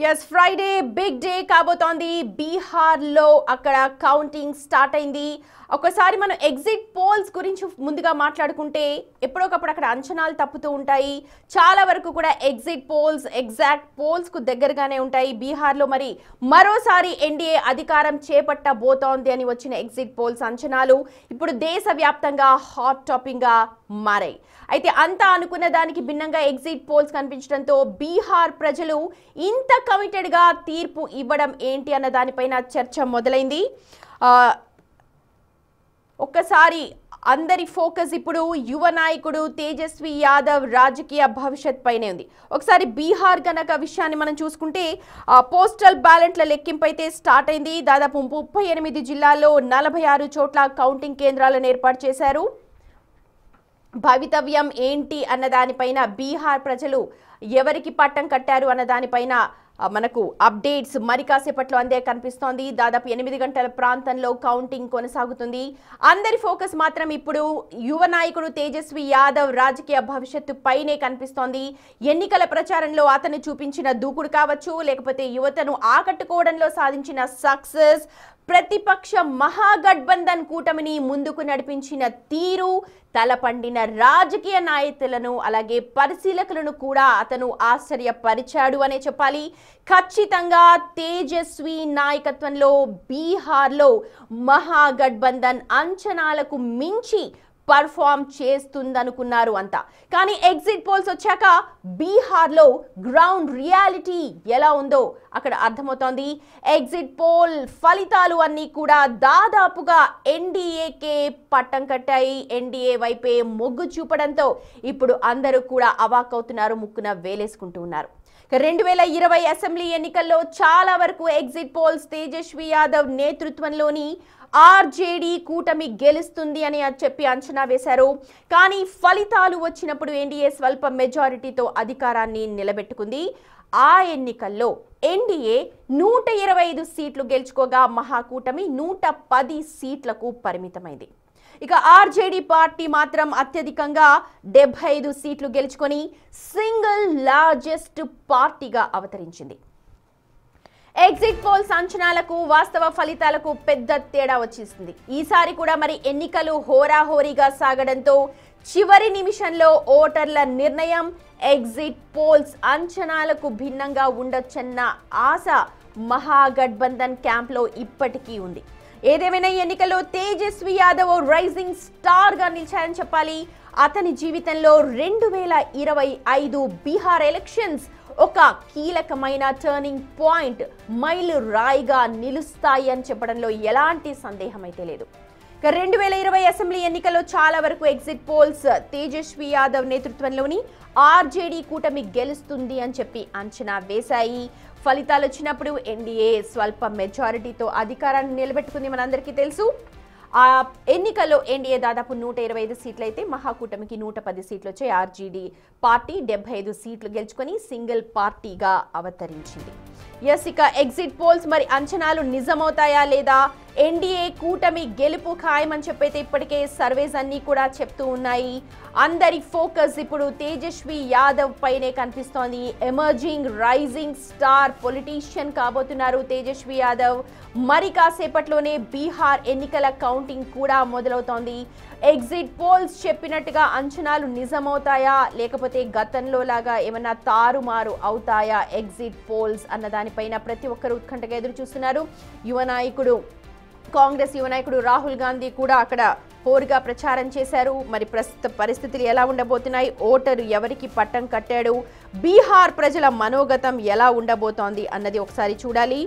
Yes Friday big day కాబోతోంది. బీహార్లో అక్కడ కౌంటింగ్ స్టార్ట్ అయింది. ఒకసారి మనం ఎగ్జిట్ పోల్స్ గురించి ముందుగా మాట్లాడుకుంటే ఎప్పుడొకప్పుడు అక్కడ అంచనాలు తప్పుతూ ఉంటాయి. చాలా వరకు కూడా ఎగ్జిట్ పోల్స్ ఎగ్జాక్ట్ పోల్స్కు దగ్గరగానే ఉంటాయి. బీహార్లో మరి మరోసారి ఎన్డీఏ అధికారం చేపట్టబోతోంది అని వచ్చిన ఎగ్జిట్ పోల్స్ అంచనాలు ఇప్పుడు దేశవ్యాప్తంగా హాట్ టాపిక్గా మారాయి. అయితే అంతా అనుకున్న దానికి భిన్నంగా ఎగ్జిట్ పోల్స్ కనిపించడంతో బీహార్ ప్రజలు ఇంత కమిటెడ్గా తీర్పు ఇవ్వడం ఏంటి అన్న దానిపైన చర్చ మొదలైంది. ఒక్కసారి అందరి ఫోకస్ ఇప్పుడు యువ నాయకుడు తేజస్వి యాదవ్ రాజకీయ భవిష్యత్ పైనే ఉంది. ఒకసారి బీహార్ గనక విషయాన్ని మనం చూసుకుంటే పోస్టల్ బ్యాలెట్ల లెక్కింపు అయితే స్టార్ట్ అయింది. దాదాపు 38 జిల్లాల్లో 46 చోట్ల కౌంటింగ్ కేంద్రాలను ఏర్పాటు చేశారు. భవితవ్యం ఏంటి అన్న దానిపైన బీహార్ ప్రజలు ఎవరికి పట్టం కట్టారు అన్న దానిపైన మనకు అప్డేట్స్ మరి కాసేపట్లో అందే కనిపిస్తోంది. దాదాపు 8 గంటల ప్రాంతంలో కౌంటింగ్ కొనసాగుతుంది. అందరి ఫోకస్ మాత్రం ఇప్పుడు యువ నాయకుడు తేజస్వి యాదవ్ రాజకీయ భవిష్యత్తు పైనే కనిపిస్తోంది. ఎన్నికల ప్రచారంలో అతను చూపించిన దూకుడు కావచ్చు, లేకపోతే యువతను ఆకట్టుకోవడంలో సాధించిన సక్సెస్, ప్రతిపక్ష మహాగఠబంధన్ కూటమిని ముందుకు నడిపించిన తీరు, తలపండిన రాజకీయ నాయకులను అలాగే పరిశీలకులను కూడా అతను ఆశ్చర్యపరిచాడు అనే చెప్పాలి. ఖచ్చితంగా తేజస్వి నాయకత్వంలో బీహార్లో మహాగఠబంధన్ అంచనాలకు మించి పర్ఫామ్ చేస్తుందనుకున్నారు అంతా. కానీ ఎగ్జిట్ పోల్స్ వచ్చాక బీహార్లో గ్రౌండ్ రియాలిటీ ఎలా ఉందో అక్కడ అర్థమవుతోంది. ఎగ్జిట్ పోల్ ఫలితాలు అన్నీ కూడా దాదాపుగా ఎన్డీఏకే పట్టం కట్టాయి. ఎన్డీఏ వైపే మొగ్గు చూపడంతో ఇప్పుడు అందరూ కూడా అవాక్కవుతున్నారు, ముక్కున వేలేసుకుంటూ ఉన్నారు. 2020 అసెంబ్లీ ఎన్నికల్లో చాలా వరకు ఎగ్జిట్ పోల్స్ తేజస్వి యాదవ్ నేతృత్వంలోని ఆర్జేడీ కూటమి గెలుస్తుంది అని చెప్పి అంచనా వేశారు. కానీ ఫలితాలు వచ్చినప్పుడు ఎన్డీఏ స్వల్ప మెజారిటీతో అధికారాన్ని నిలబెట్టుకుంది. ఆ ఎన్నికల్లో ఎన్డీఏ 125 సీట్లు గెలుచుకోగా మహాకూటమి 110 సీట్లకు పరిమితమైంది. ఇక ఆర్జేడీ పార్టీ మాత్రం అత్యధికంగా 75 సీట్లు గెలుచుకొని సింగిల్ లార్జెస్ట్ పార్టీగా అవతరించింది. ఎగ్జిట్ పోల్స్ అంచనాలకు వాస్తవ ఫలితాలకు పెద్ద తేడా వచ్చేసింది. ఈసారి కూడా మరి ఎన్నికలు హోరాహోరీగా సాగడంతో చివరి నిమిషంలో ఓటర్ల నిర్ణయం ఎగ్జిట్ పోల్స్ అంచనాలకు భిన్నంగా ఉండొచ్చన్న ఆశ మహాగఠబంధన్ క్యాంప్లో ఇప్పటికీ ఉంది. ఏదేమైనా ఎన్నికల్లో తేజస్వి యాదవ్ రైజింగ్ స్టార్ గా నిలిచారని చెప్పాలి. అతని జీవితంలో 2025 బీహార్ ఎలక్షన్స్ ఒక కీలకమైన టర్నింగ్ పాయింట్, మైలు రాయిగా నిలుస్తాయి అని చెప్పడంలో ఎలాంటి సందేహం అయితే లేదు. 2020 అసెంబ్లీ ఎన్నికల్లో చాలా వరకు ఎగ్జిట్ పోల్స్ తేజస్వి యాదవ్ నేతృత్వంలోని ఆర్జేడీ కూటమి గెలుస్తుంది అని చెప్పి అంచనా వేశాయి. ఫలితాలు వచ్చినప్పుడు ఎన్డీఏ స్వల్ప మెజారిటీతో అధికారాన్ని నిలబెట్టుకుంది, మనందరికీ తెలుసు. ఆ ఎన్నికల్లో ఎన్డీఏ దాదాపు 125 సీట్లు అయితే మహాకూటమికి 110 సీట్లు వచ్చాయి. ఆర్జేడీ పార్టీ 75 సీట్లు గెలుచుకొని సింగిల్ పార్టీగా అవతరించింది. ఇక ఎగ్జిట్ పోల్స్ మరి అంచనాలు నిజమవుతాయా లేదా, ఎన్డీఏ కూటమి గెలుపు ఖాయమని చెప్పైతే ఇప్పటికే సర్వేస్ అన్నీ కూడా చెప్తూ ఉన్నాయి. అందరి ఫోకస్ ఇప్పుడు తేజస్వి యాదవ్ పైనే కనిపిస్తోంది. ఎమర్జింగ్ రైజింగ్ స్టార్ పొలిటీషియన్ కాబోతున్నారు తేజస్వి యాదవ్. మరి కాసేపట్లోనే బీహార్ ఎన్నికల కౌంటింగ్ కూడా మొదలవుతోంది. ఎగ్జిట్ పోల్స్ చెప్పినట్టుగా అంచనాలు నిజమవుతాయా, లేకపోతే గతంలో లాగా ఏమన్నా తారుమారు అవుతాయా ఎగ్జిట్ పోల్స్ అన్న దానిపైన ప్రతి ఒక్కరు ఉత్కంఠగా ఎదురు చూస్తున్నారు. కాంగ్రెస్ యువ నాయకుడు రాహుల్ గాంధీ కూడా అక్కడ హోరుగా ప్రచారం చేశారు. మరి ప్రస్తుత పరిస్థితులు ఎలా ఉండబోతున్నాయి, ఓటరు ఎవరికి పట్టం కట్టాడు, బీహార్ ప్రజల మనోగతం ఎలా ఉండబోతోంది అన్నది ఒకసారి చూడాలి.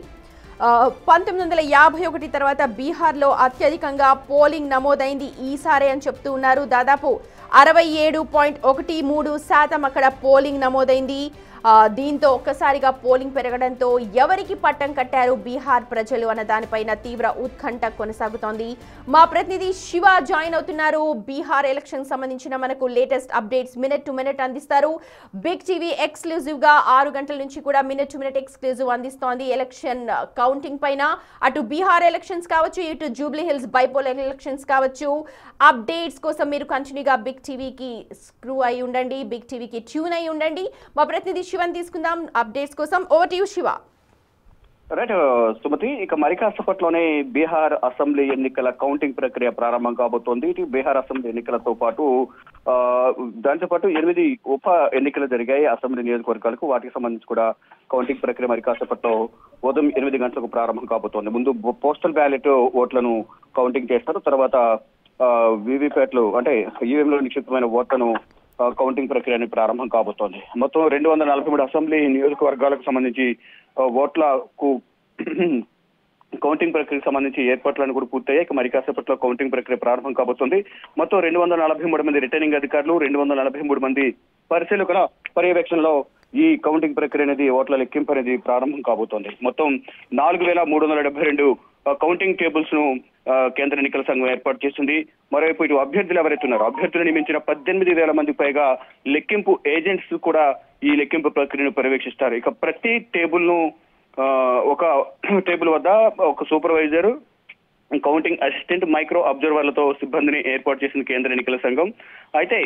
1951 తర్వాత బీహార్లో అత్యధికంగా పోలింగ్ నమోదైంది ఈసారి అని చెప్తూ ఉన్నారు. దాదాపు 67.13% అక్కడ పోలింగ్ నమోదైంది. దీంతో ఒక్కసారిగా పోలింగ్ పెరగడంతో ఎవరికి పట్టం కట్టారు బీహార్ ప్రజలు అన్న దానిపైన తీవ్ర ఉత్కంఠ కొనసాగుతోంది. మా ప్రతినిధి శివ జాయిన్ అవుతున్నారు. బీహార్ ఎలక్షన్ సంబంధించిన మనకు latest updates minute to minute అందిస్తారు. బిగ్ టీవీ ఎక్స్క్లూజివ్ గా 6 గంటల నుంచి కూడా మినిట్ టు మినిట్ ఎక్స్క్లూజివ్ అందిస్తోంది ఎలక్షన్ కౌంటింగ్ పైన. అటు బీహార్ ఎలక్షన్స్ కావచ్చు, ఇటు జూబ్లీ హిల్స్ బైపోల్ ఎలక్షన్స్ కావచ్చు. అప్డేట్స్ కోసం మీరు కంటిన్యూగా బిగ్ టీవీకి స్క్రూ అయి ఉండండి, బిగ్ టీవీకి ట్యూన్ అయి ఉండండి. మా ప్రతినిధి శివన్ తీసుకుందాం అప్డేట్స్ కోసం. Over to you Siva. Right Sumathi, ఇక మరి కాసేపట్లోనే బీహార్ అసెంబ్లీ ఎన్నికల కౌంటింగ్ ప్రక్రియ ప్రారంభం కాబోతోంది. బీహార్ అసెంబ్లీ ఎన్నికలతో పాటు దాంతో పాటు 8 ఉప ఎన్నికలు జరిగాయి అసెంబ్లీ నియోజకవర్గాలకు. వాటికి సంబంధించి కూడా కౌంటింగ్ ప్రక్రియ మరి కాసేపట్లో ఉదయం 8 గంటలకు ప్రారంభం కాబోతోంది. ముందు పోస్టల్ బ్యాలెట్ ఓట్లను కౌంటింగ్ చేస్తారు. తర్వాత వీవీప్యాట్లు అంటే ఈవీఎంలో నిక్షిప్తమైన ఓట్లను కౌంటింగ్ ప్రక్రియ ప్రారంభం కాబోతోంది. మొత్తం 243 అసెంబ్లీ నియోజకవర్గాలకు సంబంధించి ఓట్లకు కౌంటింగ్ ప్రక్రియకు సంబంధించి ఏర్పాట్లను కూడా పూర్తయ్యాయి. మరి కాసేపట్లో కౌంటింగ్ ప్రక్రియ ప్రారంభం కాబోతోంది. మొత్తం 243 మంది రిటర్నింగ్ అధికారులు, 243 మంది పరిశీలకుల పర్యవేక్షణలో ఈ కౌంటింగ్ ప్రక్రియ అనేది, ఓట్ల లెక్కింపు అనేది ప్రారంభం కాబోతోంది. మొత్తం 4372 కౌంటింగ్ టేబుల్స్ ను కేంద్ర ఎన్నికల సంఘం ఏర్పాటు చేసింది. మరోవైపు ఇటు అభ్యర్థులు ఎవరైతే ఉన్నారో అభ్యర్థులు నియమించిన 18,000 మందికి పైగా లెక్కింపు ఏజెంట్స్ కూడా ఈ లెక్కింపు ప్రక్రియను పర్యవేక్షిస్తారు. ఇక ప్రతి టేబుల్ ను ఒక టేబుల్ వద్ద ఒక సూపర్వైజర్, కౌంటింగ్ అసిస్టెంట్, మైక్రో అబ్జర్వర్లతో సిబ్బందిని ఏర్పాటు చేసిన కేంద్ర ఎన్నికల సంఘం. అయితే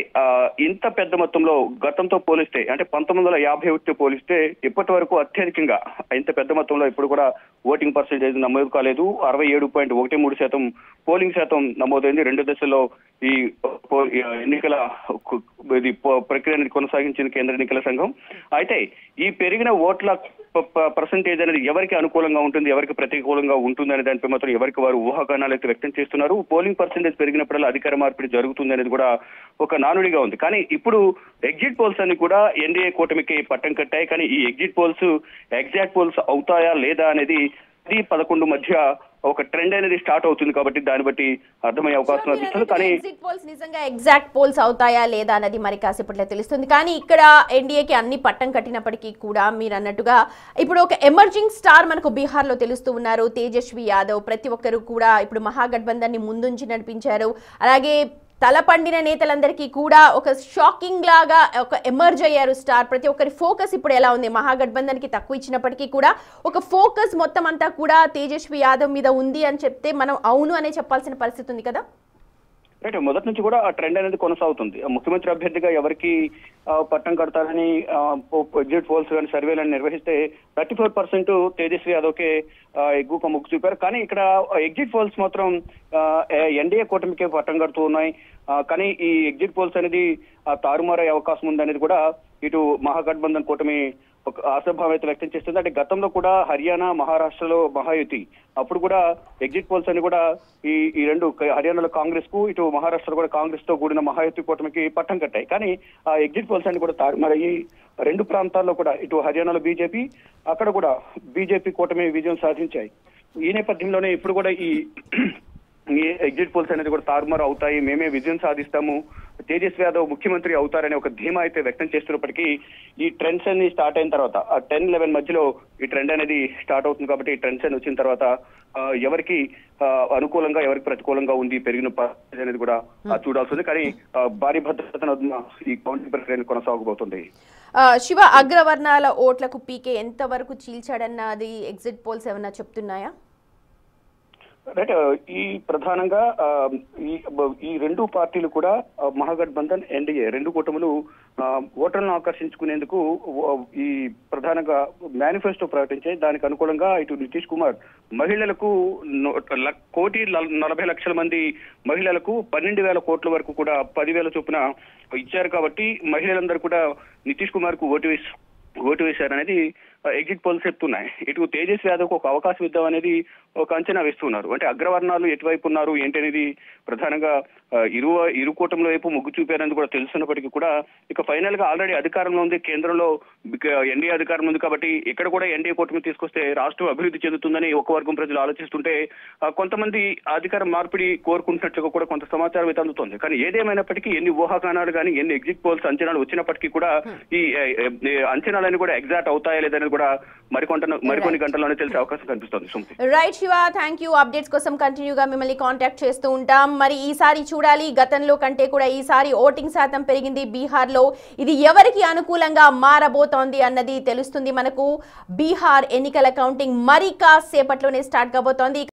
ఇంత పెద్ద మొత్తంలో గతంతో పోలిస్తే, అంటే 1951 పోలిస్తే ఇప్పటి వరకు అత్యధికంగా ఇంత పెద్ద మొత్తంలో ఇప్పుడు కూడా ఓటింగ్ పర్సెంటేజ్ నమోదు కాలేదు. 67.13% పోలింగ్ శాతం నమోదైంది. 2 దశల్లో ఈ ఎన్నికల ప్రక్రియ అనేది కొనసాగించిన కేంద్ర ఎన్నికల సంఘం. అయితే ఈ పెరిగిన ఓట్ల పర్సెంటేజ్ అనేది ఎవరికి అనుకూలంగా ఉంటుంది, ఎవరికి ప్రతికూలంగా ఉంటుంది అనే దానిపై మాత్రం ఎవరికి వారు ఊహాగానాలు అయితే వ్యక్తం చేస్తున్నారు. పోలింగ్ పర్సెంటేజ్ పెరిగినప్పుడల్లా అధికార మార్పిడి జరుగుతుంది అనేది కూడా ఒక నానుడిగా ఉంది. కానీ ఇప్పుడు ఎగ్జిట్ పోల్స్ అన్ని కూడా ఎన్డీఏ కూటమికి పట్టం కట్టాయి. కానీ ఈ ఎగ్జిట్ పోల్స్ ఎగ్జాక్ట్ పోల్స్ అవుతాయా లేదా అనేది 10-11 మధ్య ఒక ట్రెండ్ అనేది స్టార్ట్ అవుతుంది. కాబట్టి దాన్ని బట్టి అర్థమయ్యే అవకాశం లభిస్తుంది. కానీ ఎగ్జిట్ పోల్స్ నిజంగా ఎగ్జాక్ట్ పోల్స్ అవుతాయా లేదా అనేది మరి కాసేపట్లో తెలుస్తుంది. కానీ ఇక్కడ ఎన్డీఏకి అన్ని పట్టం కట్టినప్పటికీ కూడా మీరు అన్నట్టుగా ఇప్పుడు ఒక ఎమర్జింగ్ స్టార్ మనకు బీహార్ లో తెలుస్తూ ఉన్నారు, తేజస్వి యాదవ్. ప్రతి ఒక్కరు కూడా ఇప్పుడు మహాగఠబంధన్ ని ముందుంచి నడిపించారు. అలాగే తలపండిన నేతలందరికీ కూడా ఒక షాకింగ్ లాగా ఒక ఎమర్జ్ అయ్యారు స్టార్. ప్రతి ఒక్కరి ఫోకస్ ఇప్పుడు ఎలా ఉంది, మహాగఠబంధన్ కి తక్కువ ఇచ్చినప్పటికీ కూడా ఒక ఫోకస్ మొత్తం అంతా కూడా తేజస్వి యాదవ్ మీద ఉంది అని చెప్తే మనం అవును అనే చెప్పాల్సిన పరిస్థితి ఉంది కదా. రైట్, మొదటి నుంచి కూడా ఆ ట్రెండ్ అనేది కొనసాగుతుంది. ముఖ్యమంత్రి అభ్యర్థిగా ఎవరికి పట్టం కడతారని ఎగ్జిట్ పోల్స్ కానీ సర్వేలను నిర్వహిస్తే 34% తేజస్వి యాదవ్కే ఎక్కువ మొగ్గు చూపారు. కానీ ఇక్కడ ఎగ్జిట్ పోల్స్ మాత్రం ఎన్డీఏ కూటమికే పట్టం కడుతూ ఉన్నాయి. కానీ ఈ ఎగ్జిట్ పోల్స్ అనేది తారుమారయ్యే అవకాశం ఉందనేది కూడా ఇటు మహాగఠబంధన్ కూటమి ఒక ఆశాభావం అయితే వ్యక్తం చేస్తుంది. అంటే గతంలో కూడా హర్యానా, మహారాష్ట్రలో మహాయుతి, అప్పుడు కూడా ఎగ్జిట్ పోల్స్ అని కూడా ఈ రెండు, హర్యానాలో కాంగ్రెస్ కు, ఇటు మహారాష్ట్రలో కూడా కాంగ్రెస్ తో కూడిన మహాయుతి కూటమికి పట్టం కట్టాయి. కానీ ఆ ఎగ్జిట్ పోల్స్ అని కూడా మరి ఈ 2 ప్రాంతాల్లో కూడా ఇటు హర్యానాలో బీజేపీ, అక్కడ కూడా బీజేపీ కూటమి విజయం సాధించాయి. ఈ నేపథ్యంలోనే ఇప్పుడు కూడా ఈ ఎగ్జిట్ పోల్స్ అనేది కూడా తారుమారు అవుతాయి, మేమే విజయం సాధిస్తాము, తేజస్వి యాదవ్ ముఖ్యమంత్రి అవుతారనే ఒక ధీమా అయితే వ్యక్తం చేస్తున్నప్పటికీ ఈ ట్రెండ్స్ అన్ని స్టార్ట్ అయిన తర్వాత 10-11 మధ్యలో ఈ ట్రెండ్ అనేది స్టార్ట్ అవుతుంది. కాబట్టి ఈ ట్రెండ్స్ అని వచ్చిన తర్వాత ఎవరికి అనుకూలంగా ఎవరికి ప్రతికూలంగా ఉంది పెరిగిన పరిస్థితి అనేది కూడా చూడాల్సింది. కానీ భారీ భద్రత ఈ కౌంటింగ్ ప్రక్రియ కొనసాగబోతుంది. శివ, అగ్రవర్ణాల ఓట్లకు పీకే ఎంత వరకు చీల్చాడన్నది ఎగ్జిట్ పోల్స్ ఏమన్నా చెప్తున్నాయా? రైట్, ఈ ప్రధానంగా ఈ 2 పార్టీలు కూడా మహాగఠబంధన్, ఎన్డీఏ 2 కూటములు ఓటర్లను ఆకర్షించుకునేందుకు ఈ ప్రధానంగా మేనిఫెస్టో ప్రకటించాయి. దానికి అనుకూలంగా ఇటు నితీష్ కుమార్ మహిళలకు 1,40,00,000 మంది మహిళలకు 12,000 కోట్ల వరకు కూడా 10,000 చొప్పున ఇచ్చారు. కాబట్టి మహిళలందరూ కూడా నితీష్ కుమార్ కు ఓటు వేశారనేది ఎగ్జిట్ పోల్స్ చెప్తున్నాయి. ఇటు తేజస్వి యాదవ్ ఒక అవకాశం ఇద్దాం అనేది ఒక అంచనా వేస్తున్నారు. అంటే అగ్రవర్ణాలు ఎటువైపు ఉన్నారు ఏంటి అనేది ప్రధానంగా ఇరు కూటముల వైపు మొగ్గు చూపారని కూడా తెలుస్తున్నప్పటికీ కూడా ఇక ఫైనల్ గా ఆల్రెడీ అధికారంలో ఉంది, కేంద్రంలో ఎన్డీఏ అధికారం ఉంది. కాబట్టి ఇక్కడ కూడా ఎన్డీఏ కూటమి తీసుకొస్తే రాష్ట్రం అభివృద్ధి చెందుతుందని ఒక వర్గం ప్రజలు ఆలోచిస్తుంటే కొంతమంది అధికార మార్పిడి కోరుకుంటున్నట్లుగా కూడా కొంత సమాచారం అయితే అందుతోంది. కానీ ఏదేమైనప్పటికీ ఎన్ని ఊహాగానాలు కానీ ఎన్ని ఎగ్జిట్ పోల్స్ అంచనాలు వచ్చినప్పటికీ కూడా ఈ అంచనాలన్నీ కూడా ఎగ్జాక్ట్ అవుతాయా లేదనేది కూడా మరికొన్ని గంటల్లోనే తెలిసే అవకాశం కనిపిస్తుంది. Right Shiva, thank you. Updates కోసం కంటిన్యూగా మిమ్మల్ని కాంటాక్ట్ చేస్తూ ఉంటాం. మరి ఈసారి చూడాలి, గతంలో కంటే కూడా ఈసారి ఓటింగ్ శాతం పెరిగింది బీహార్ లో. ఇది ఎవరికి అనుకూలంగా మారబోతోంది అన్నది తెలుస్తుంది మనకు. బీహార్ ఎన్నికల కౌంటింగ్ మరి కాసేపట్లోనే స్టార్ట్ కాబోతోంది.